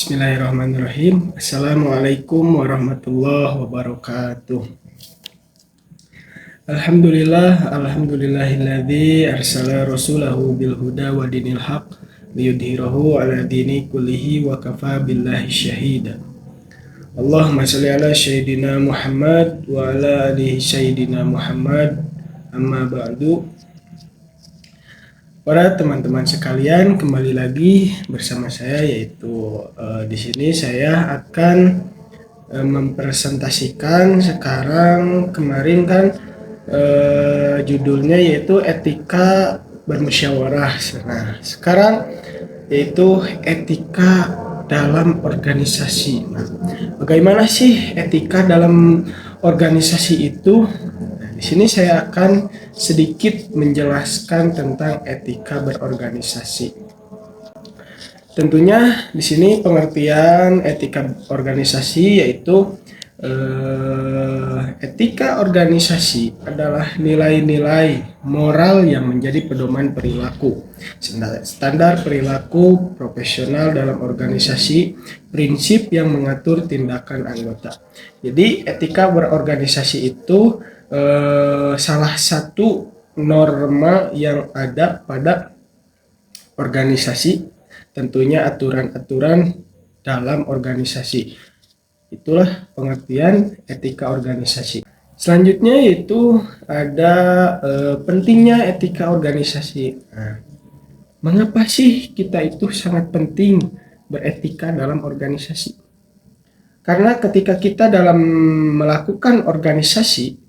Bismillahirrahmanirrahim. Assalamualaikum warahmatullahi wabarakatuh. Alhamdulillahilladzi arsala rasulahu bil huda wa dinil haq liyudhhirahu ala dini kullihi wa kafa billahi syahida. Allahumma shalli ala sayyidina Muhammad wa ala alihi sayyidina Muhammad. Amma ba'du. Para teman-teman sekalian, kembali lagi bersama saya, yaitu di sini saya akan mempresentasikan kemarin kan judulnya yaitu etika bermusyawarah. Nah, sekarang yaitu etika dalam organisasi. Nah, bagaimana sih etika dalam organisasi itu? Di sini saya akan sedikit menjelaskan tentang etika berorganisasi. Tentunya di sini pengertian etika organisasi yaitu etika organisasi adalah nilai-nilai moral yang menjadi pedoman perilaku, standar perilaku profesional dalam organisasi, prinsip yang mengatur tindakan anggota. Jadi etika berorganisasi itu salah satu norma yang ada pada organisasi, tentunya aturan-aturan dalam organisasi. Itulah pengertian etika organisasi. Selanjutnya yaitu ada pentingnya etika organisasi. Nah, mengapa sih kita itu sangat penting beretika dalam organisasi? Karena ketika kita dalam melakukan organisasi,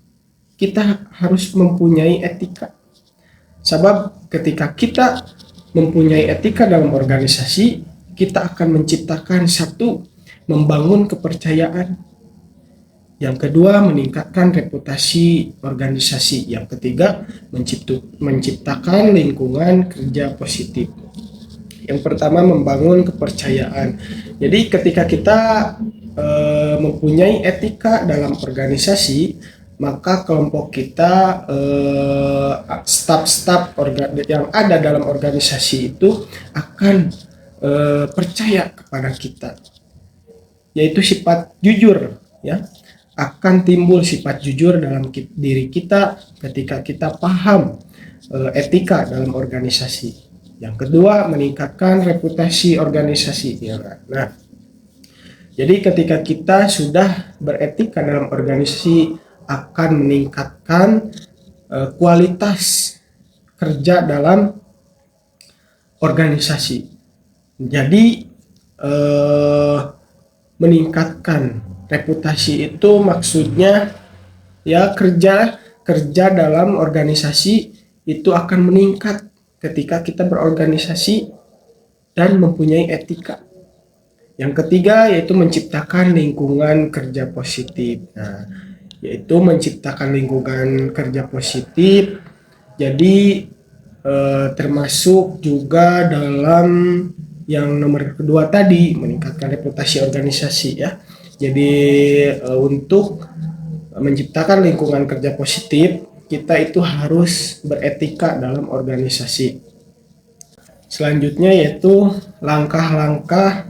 kita harus mempunyai etika. Sebab ketika kita mempunyai etika dalam organisasi, kita akan menciptakan satu, membangun kepercayaan. Yang kedua, meningkatkan reputasi organisasi. Yang ketiga, menciptakan lingkungan kerja positif. Yang pertama, membangun kepercayaan. Jadi ketika kita mempunyai etika dalam organisasi, maka kelompok kita, staf-staf yang ada dalam organisasi itu akan percaya kepada kita, yaitu sifat jujur, ya. Akan timbul sifat jujur dalam diri kita ketika kita paham etika dalam organisasi. Yang kedua, meningkatkan reputasi organisasi, ya. Nah, jadi ketika kita sudah beretika dalam organisasi, akan meningkatkan kualitas kerja dalam organisasi. Jadi meningkatkan reputasi itu maksudnya ya kerja dalam organisasi itu akan meningkat ketika kita berorganisasi dan mempunyai etika. Yang ketiga yaitu menciptakan lingkungan kerja positif. Nah, yaitu menciptakan lingkungan kerja positif. Jadi termasuk juga dalam yang nomor kedua tadi, meningkatkan reputasi organisasi, ya. Jadi untuk menciptakan lingkungan kerja positif, kita itu harus beretika dalam organisasi. Selanjutnya yaitu langkah-langkah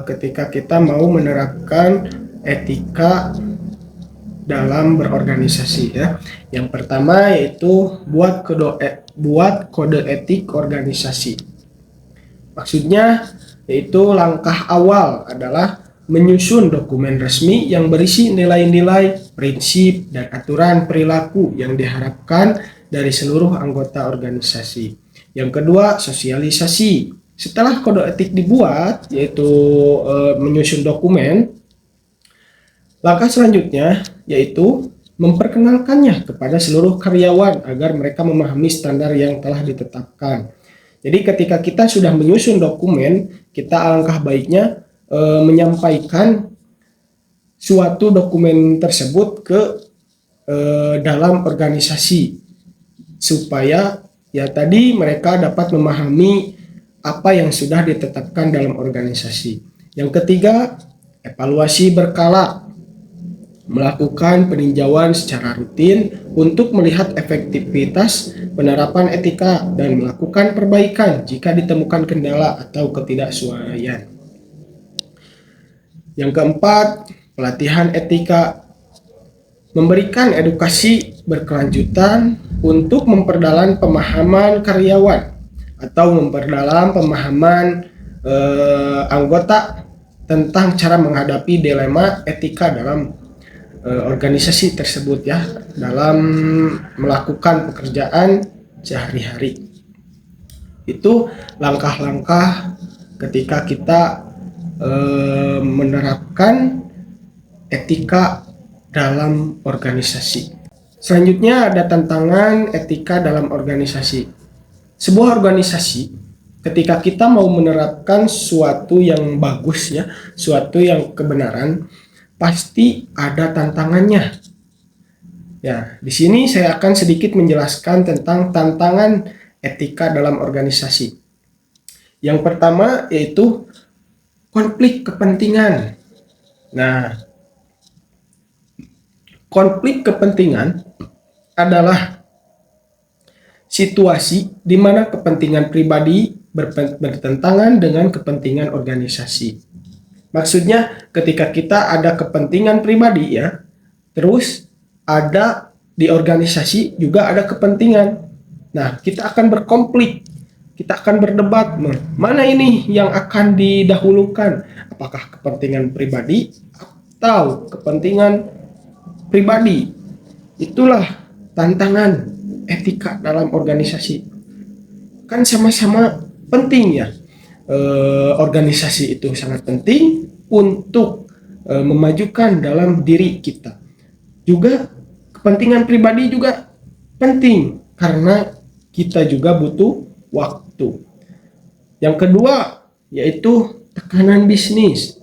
ketika kita mau menerapkan etika dalam berorganisasi, ya. Yang pertama yaitu buat kode etik organisasi. Maksudnya yaitu langkah awal adalah menyusun dokumen resmi yang berisi nilai-nilai, prinsip, dan aturan perilaku yang diharapkan dari seluruh anggota organisasi. Yang kedua, sosialisasi. Setelah kode etik dibuat, yaitu menyusun dokumen, langkah selanjutnya yaitu memperkenalkannya kepada seluruh karyawan agar mereka memahami standar yang telah ditetapkan. Jadi ketika kita sudah menyusun dokumen, kita alangkah baiknya menyampaikan suatu dokumen tersebut ke dalam organisasi supaya ya tadi mereka dapat memahami apa yang sudah ditetapkan dalam organisasi. Yang ketiga, evaluasi berkala. Melakukan peninjauan secara rutin untuk melihat efektivitas penerapan etika dan melakukan perbaikan jika ditemukan kendala atau ketidaksesuaian. Yang keempat, pelatihan etika, memberikan edukasi berkelanjutan untuk memperdalam pemahaman karyawan atau memperdalam pemahaman anggota tentang cara menghadapi dilema etika dalam organisasi tersebut ya, dalam melakukan pekerjaan sehari-hari. Itu langkah-langkah ketika kita menerapkan etika dalam organisasi. Selanjutnya ada tantangan etika dalam organisasi. Sebuah organisasi ketika kita mau menerapkan suatu yang bagus ya, suatu yang kebenaran, pasti ada tantangannya. Ya, di sini saya akan sedikit menjelaskan tentang tantangan etika dalam organisasi. Yang pertama yaitu konflik kepentingan. Nah, konflik kepentingan adalah situasi di mana kepentingan pribadi bertentangan dengan kepentingan organisasi. Maksudnya ketika kita ada kepentingan pribadi ya, terus ada di organisasi juga ada kepentingan. Nah, kita akan berkonflik, kita akan berdebat, mana ini yang akan didahulukan? Apakah kepentingan pribadi atau kepentingan pribadi? Itulah tantangan etika dalam organisasi. Kan sama-sama penting ya. Organisasi itu sangat penting untuk memajukan dalam diri kita. Juga kepentingan pribadi juga penting karena kita juga butuh waktu. Yang kedua yaitu tekanan bisnis.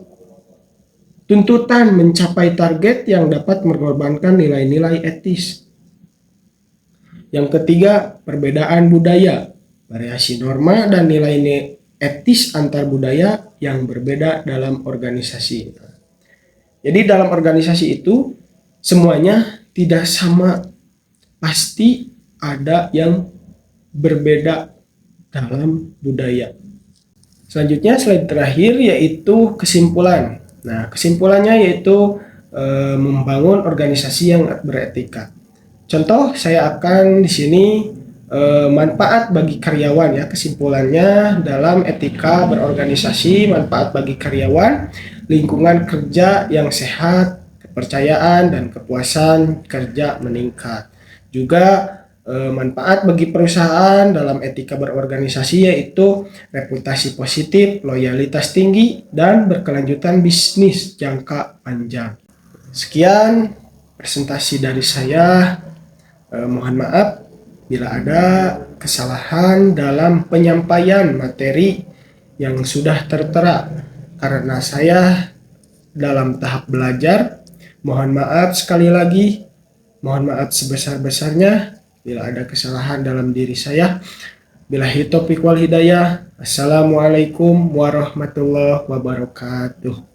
Tuntutan mencapai target yang dapat mengorbankan nilai-nilai etis. Yang ketiga, perbedaan budaya, variasi norma dan nilai etis antar budaya yang berbeda dalam organisasi. Jadi dalam organisasi itu semuanya tidak sama, pasti ada yang berbeda dalam budaya. Selanjutnya slide terakhir yaitu kesimpulan. Nah, kesimpulannya yaitu membangun organisasi yang beretika. Contoh, saya akan di sini manfaat bagi karyawan ya. Kesimpulannya dalam etika berorganisasi, manfaat bagi karyawan, lingkungan kerja yang sehat, kepercayaan dan kepuasan kerja meningkat. Juga manfaat bagi perusahaan dalam etika berorganisasi yaitu reputasi positif, loyalitas tinggi, dan berkelanjutan bisnis jangka panjang. Sekian presentasi dari saya. Mohon maaf bila ada kesalahan dalam penyampaian materi yang sudah tertera karena saya dalam tahap belajar. Mohon maaf sekali lagi, mohon maaf sebesar-besarnya bila ada kesalahan dalam diri saya. Billahi taufiq wal hidayah. Assalamualaikum warahmatullahi wabarakatuh.